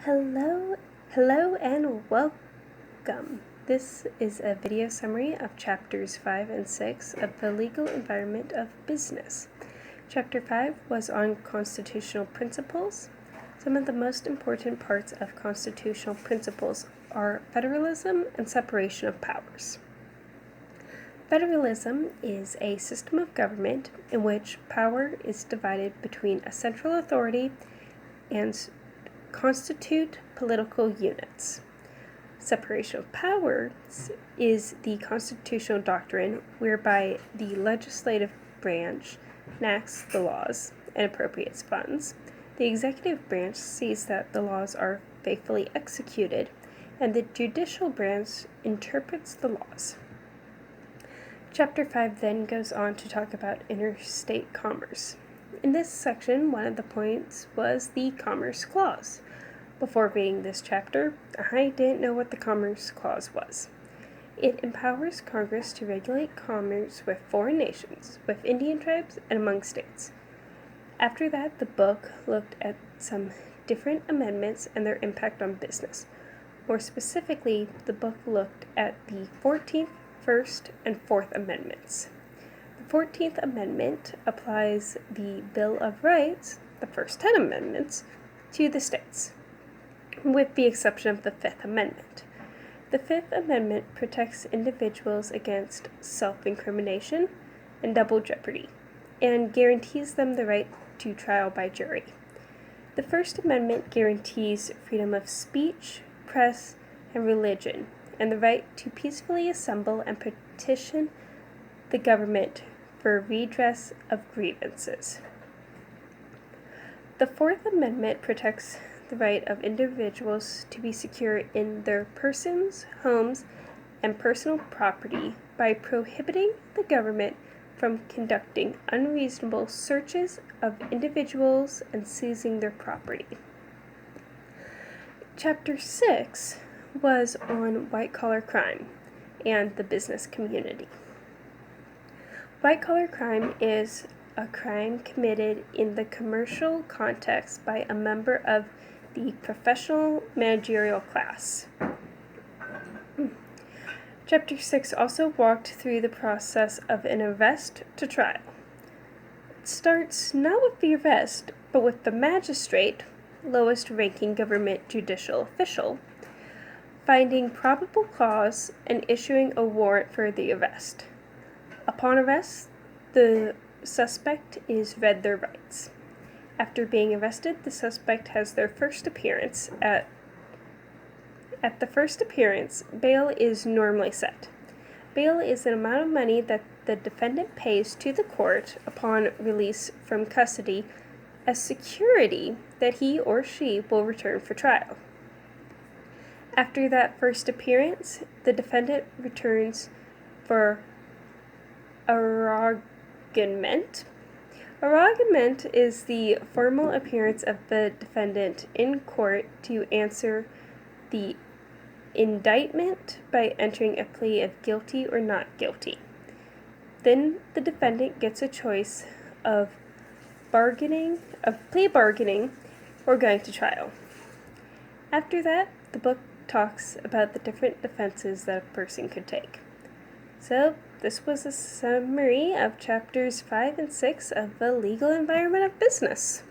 Hello and welcome. This is a video summary of chapters 5 and 6 of the Legal Environment of Business. Chapter 5 was on constitutional principles. Some of the most important parts of constitutional principles are federalism and separation of powers. Federalism is a system of government in which power is divided between a central authority and constitute political units. Separation of powers is the constitutional doctrine whereby the legislative branch enacts the laws and appropriates funds. The executive branch sees that the laws are faithfully executed, and the judicial branch interprets the laws. Chapter 5 then goes on to talk about interstate commerce. In this section, one of the points was the Commerce Clause. Before reading this chapter, I didn't know what the Commerce Clause was. It empowers Congress to regulate commerce with foreign nations, with Indian tribes, and among states. After that, the book looked at some different amendments and their impact on business. More specifically, the book looked at the 14th, 1st, and 4th Amendments. The 14th Amendment applies the Bill of Rights, the first 10 amendments, to the states, with the exception of the 5th Amendment. The 5th Amendment protects individuals against self-incrimination and double jeopardy, and guarantees them the right to trial by jury. The First Amendment guarantees freedom of speech, press, and religion, and the right to peacefully assemble and petition the government for redress of grievances. The Fourth Amendment protects the right of individuals to be secure in their persons, homes, and personal property by prohibiting the government from conducting unreasonable searches of individuals and seizing their property. Chapter 6 was on white-collar crime and the business community. White-collar crime is a crime committed in the commercial context by a member of the professional managerial class. Chapter 6 also walked through the process of an arrest to trial. It starts not with the arrest, but with the magistrate, lowest-ranking government judicial official, finding probable cause and issuing a warrant for the arrest. Upon arrest, the suspect is read their rights. After being arrested, the suspect has their first appearance. At the first appearance, bail is normally set. Bail is an amount of money that the defendant pays to the court upon release from custody as security that he or she will return for trial. After that first appearance, the defendant returns for arraignment. Arraignment is the formal appearance of the defendant in court to answer the indictment by entering a plea of guilty or not guilty. Then the defendant gets a choice of plea bargaining, or going to trial. After that, the book talks about the different defenses that a person could take. So, this was a summary of chapters 5 and 6 of the Legal Environment of Business.